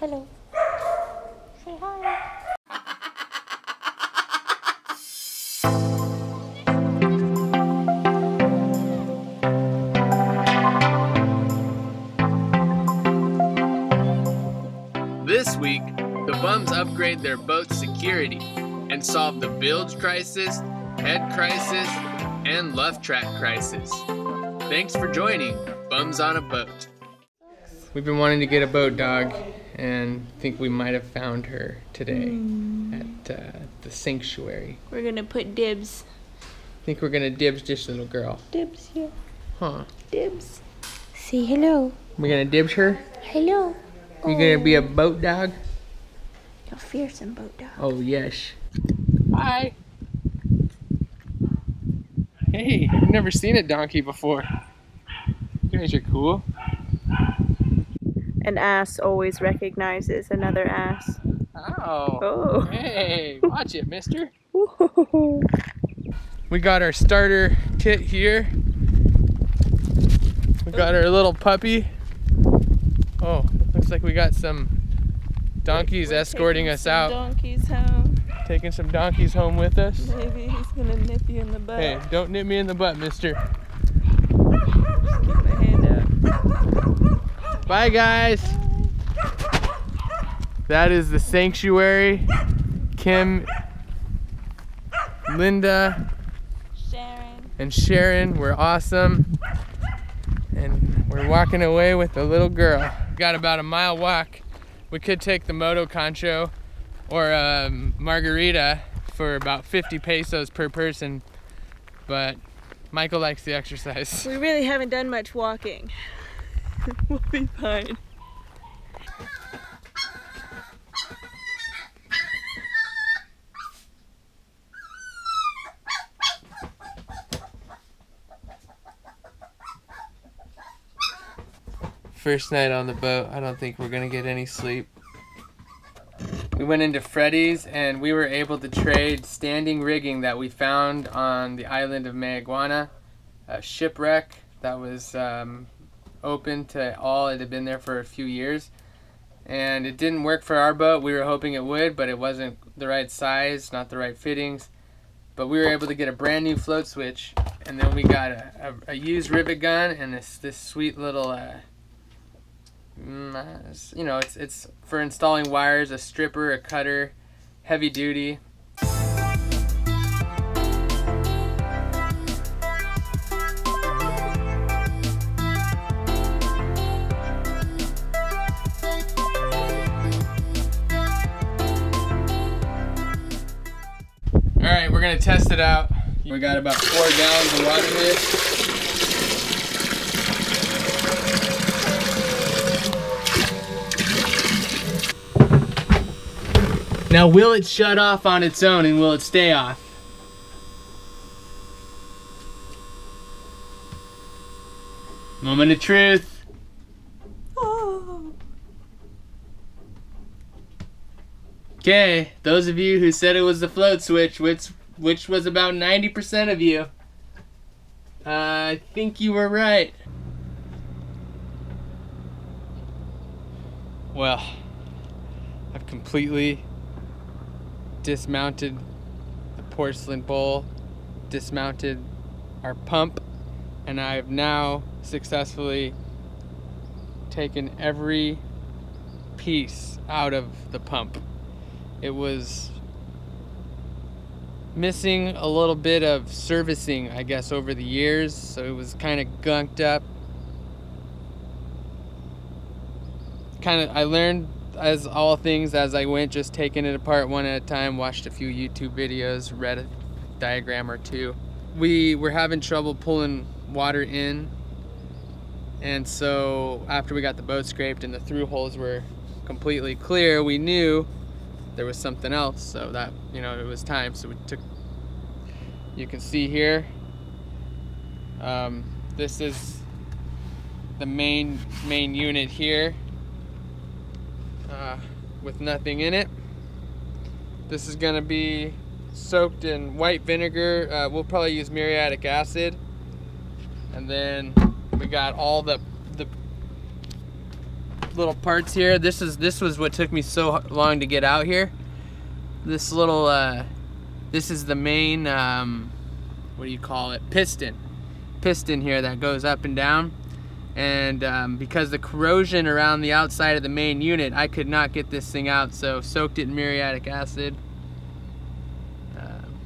Hello. Say hi. This week, the bums upgrade their boat's security and solve the bilge crisis, head crisis, and luff track crisis. Thanks for joining Bums on a Boat. We've been wanting to get a boat dog and think we might have found her today at the sanctuary. We're gonna put dibs. Think we're gonna dibs this little girl. Dibs here. Huh. Dibs. Say hello. We're gonna dibs her? Hello. You gonna be a boat dog? A fearsome boat dog. Oh, yes. Hi. Hey, I've never seen a donkey before. You guys are cool. An ass always recognizes another ass. Oh. Oh. Hey, watch it, mister. Ooh. We got our starter kit here. We got our little puppy. Oh, looks like we got some donkeys escorting us out. Donkeys home. Taking some donkeys home with us. Maybe he's gonna nip you in the butt. Hey, don't nip me in the butt, mister. Just give my hand up. Bye, guys. That is the sanctuary. Kim, Linda, and Sharon were awesome. And we're walking away with the little girl. Got about a mile walk. We could take the Moto Concho or a margarita for about 50 pesos per person, but Michael likes the exercise. We really haven't done much walking. We'll be fine. First night on the boat, I don't think we're gonna get any sleep. We went into Freddy's and we were able to trade standing rigging that we found on the island of Mayaguana, a shipwreck that was open to all. It had been there for a few years and it didn't work for our boat. We were hoping it would, but it wasn't the right size, not the right fittings. But we were able to get a brand new float switch, and then we got a used rivet gun and this sweet little you know, it's for installing wires, a stripper, a cutter, heavy duty. Alright, we're gonna test it out. We got about 4 gallons of water here. Now, will it shut off on its own and will it stay off? Moment of truth. Oh. Okay, those of you who said it was the float switch, which was about 90% of you, I think you were right. Well, I've completely dismounted the porcelain bowl, dismounted our pump, and I have now successfully taken every piece out of the pump. It was missing a little bit of servicing, I guess, over the years, so it was kind of gunked up. I learned, as all things, as I went, just taking it apart one at a time, watched a few YouTube videos, read a diagram or two. We were having trouble pulling water in, and so after we got the boat scraped and the through holes were completely clear, we knew there was something else, so that, you know, it was time. So we took, you can see here, this is the main unit here. With nothing in it. This is gonna be soaked in white vinegar. We'll probably use muriatic acid, and then we got all the little parts here. This was what took me so long to get out here. This little this is the main what do you call it, piston here that goes up and down. And because the corrosion around the outside of the main unit, I could not get this thing out, so soaked it in muriatic acid.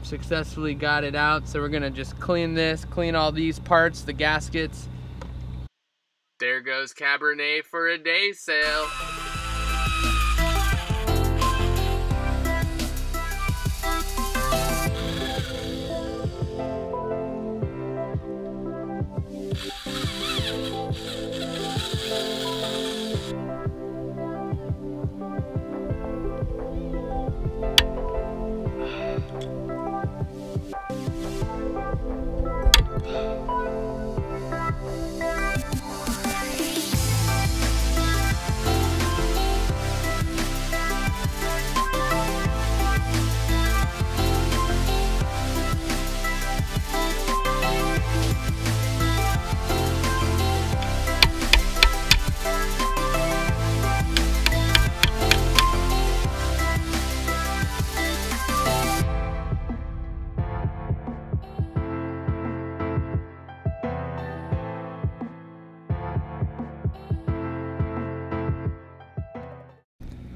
Successfully got it out, so we're gonna just clean all these parts, the gaskets. There goes Cabernet for a day sail.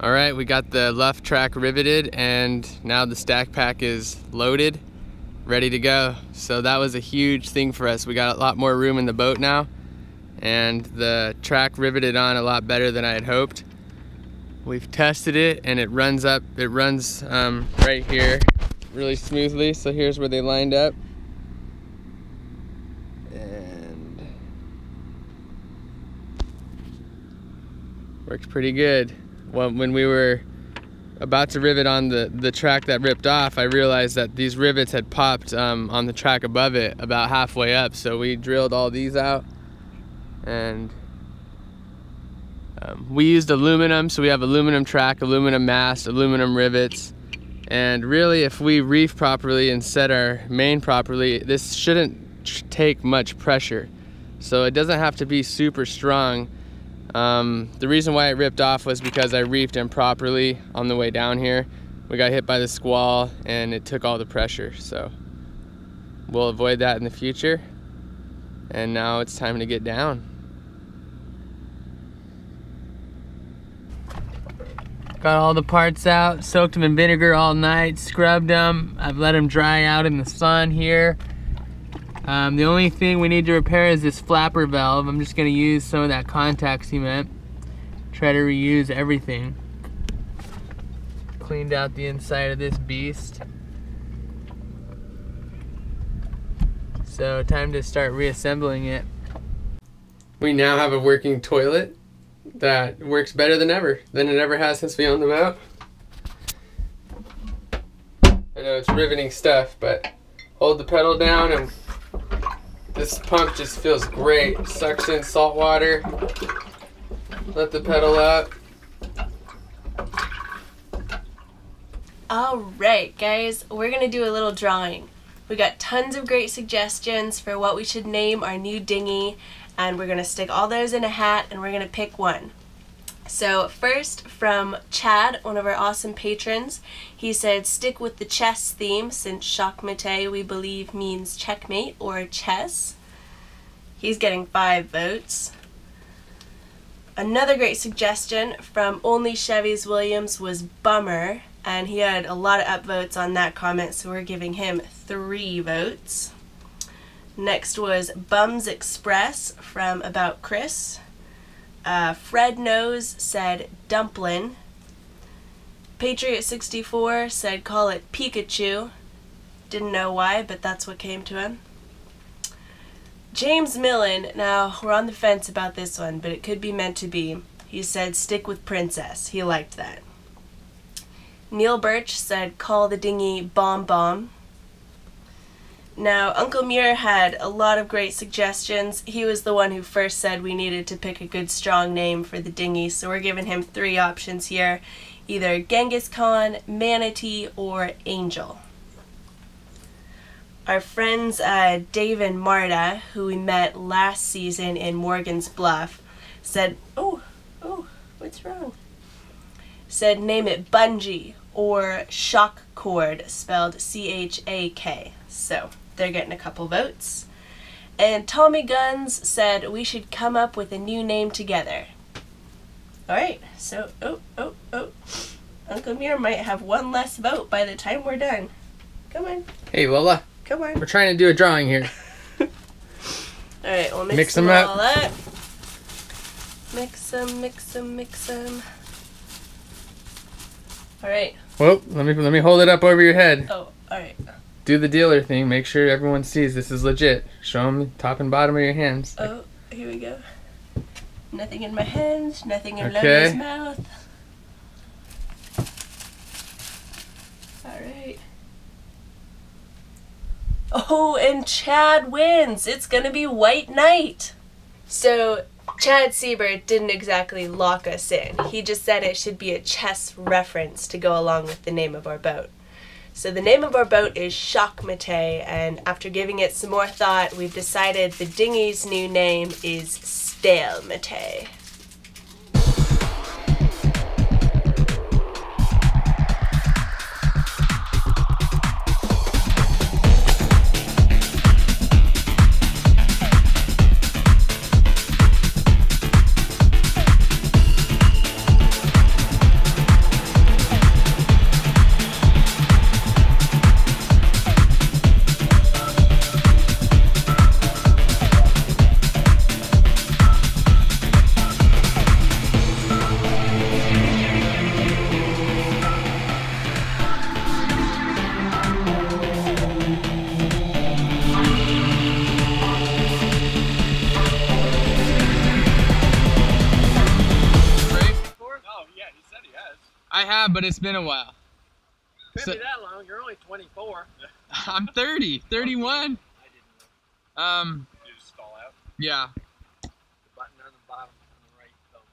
All right, we got the luff track riveted, and now the stack pack is loaded, ready to go. So that was a huge thing for us. We got a lot more room in the boat now, and the track riveted on a lot better than I had hoped. We've tested it, and it runs right here really smoothly. So here's where they lined up. And works pretty good. Well, when we were about to rivet on the track that ripped off, I realized that these rivets had popped on the track above it about halfway up. So we drilled all these out, and we used aluminum. So we have aluminum track, aluminum mast, aluminum rivets. And really, if we reef properly and set our main properly, this shouldn't take much pressure. So it doesn't have to be super strong. The reason why it ripped off was because I reefed improperly on the way down here. We got hit by the squall and it took all the pressure, so we'll avoid that in the future. And now it's time to get down. Got all the parts out, soaked them in vinegar all night, scrubbed them. I've let them dry out in the sun here. The only thing we need to repair is this flapper valve. I'm just going to use some of that contact cement. Try to reuse everything. Cleaned out the inside of this beast. So time to start reassembling it. We now have a working toilet that works better than it ever has since we owned the boat. I know it's riveting stuff, but hold the pedal down and this pump just feels great. Sucks in salt water. Let the pedal up. Alright guys, we're gonna do a little drawing. We got tons of great suggestions for what we should name our new dinghy, and we're gonna stick all those in a hat and we're gonna pick one. So first, from Chad, one of our awesome patrons, he said stick with the chess theme since Shakmate we believe means checkmate or chess. He's getting 5 votes. Another great suggestion from Only Chevys Williams was Bummer, and he had a lot of upvotes on that comment, so we're giving him 3 votes. Next was Bums Express from About Chris. Fred Knows said Dumplin. Patriot64 said call it Pikachu. Didn't know why, but that's what came to him. James Millen, now we're on the fence about this one, but it could be meant to be. He said stick with Princess. He liked that. Neil Birch said call the dinghy Bomb Bomb. Now, Uncle Muir had a lot of great suggestions. He was the one who first said we needed to pick a good strong name for the dinghy, so we're giving him 3 options here. Either Genghis Khan, Manatee, or Angel. Our friends Dave and Marta, who we met last season in Morgan's Bluff, said, it's wrong. Said name it Bungee or Shock Cord, spelled C-H-A-K. So they're getting a couple votes. And Tommy Guns said we should come up with a new name together. Alright, so, Uncle Muir might have one less vote by the time we're done. Come on. Hey, Lola. Come on. We're trying to do a drawing here. Alright, we'll mix them all up. Mix them. Alright. Whoa, let me hold it up over your head. Oh, alright. Do the dealer thing. Make sure everyone sees this is legit. Show them top and bottom of your hands. Oh, here we go. Nothing in my hands, nothing in Lola's mouth. Alright. Oh, and Chad wins. It's gonna be White Knight. So, Chad Seabird didn't exactly lock us in. He just said it should be a chess reference to go along with the name of our boat. So the name of our boat is Shock Mate, and after giving it some more thought, we've decided the dinghy's new name is Stale Mate. I have, but it's been a while. Can't be that long. You're only 24. I'm 30, 31. I didn't know. You just stall out? Yeah. The button on the bottom on the right, though.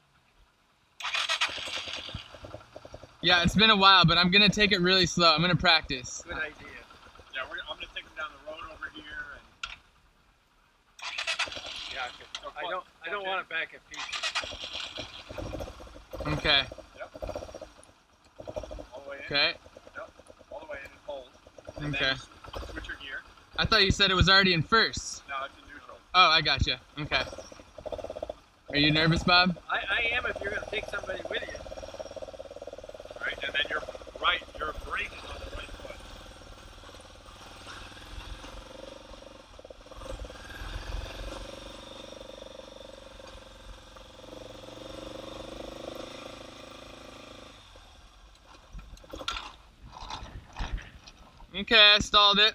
Yeah, it's been a while, but I'm gonna take it really slow. I'm gonna practice. Good idea. Yeah, I'm gonna take them down the road over here and. Yeah, I don't want it back at pieces. Okay. Okay. Yep. All the way in and hold. And okay. Then switch your gear. I thought you said it was already in first. No, it's in neutral. Oh, I gotcha. Okay. Are you nervous, Bob? I am if you're going to take somebody with you. Right, and then your brake is on the right foot. Okay, I stalled it.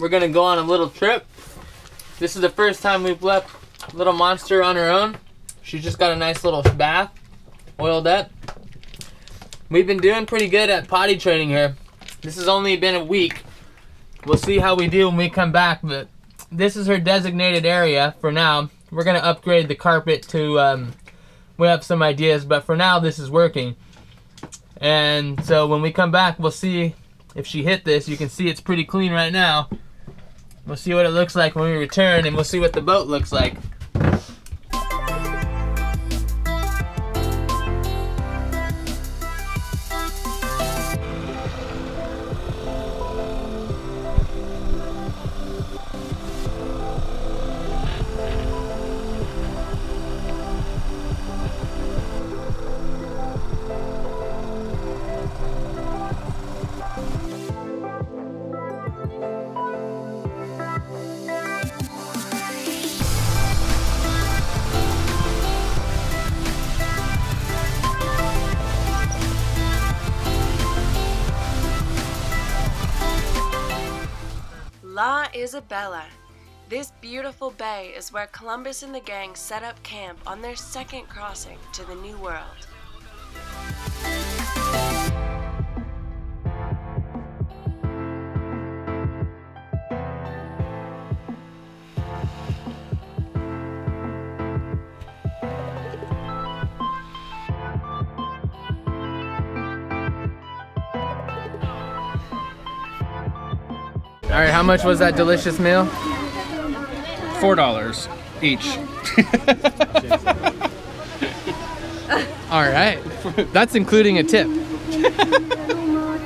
We're gonna go on a little trip. This is the first time we've left Little Monster on her own. She just got a nice little bath, oiled up. We've been doing pretty good at potty training her. This has only been a week. We'll see how we do when we come back, but this is her designated area for now. We're gonna upgrade the carpet to, we have some ideas, but for now this is working. And so when we come back, we'll see if she hit this. You can see it's pretty clean right now. We'll see what it looks like when we return, and we'll see what the boat looks like. La Isabella. This beautiful bay is where Columbus and the gang set up camp on their second crossing to the New World. All right, how much was that delicious meal? $4. each. All right. That's including a tip.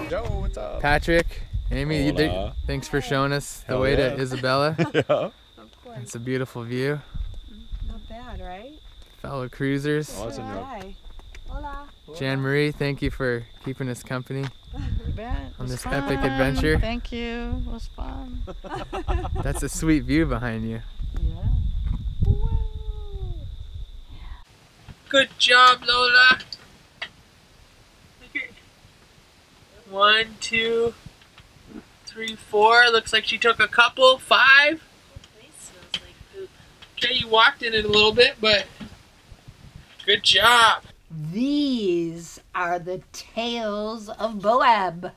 Joe, what's up? Patrick, Amy, Hola. thanks for showing us the Hell way yeah. to Isabella. Yeah. Of course. It's a beautiful view. Not bad, right? Fellow cruisers. Awesome, Joe. Hi. Hola. Jan Marie, thank you for keeping us company You bet. It on was this fun. epic adventure. Thank you. It was fun. That's a sweet view behind you. Yeah. Good job, Lola. Okay. 1, 2, 3, 4. Looks like she took a couple. 5. Smells like poop. Okay, you walked in it a little bit, but good job. These are the tales of Moab.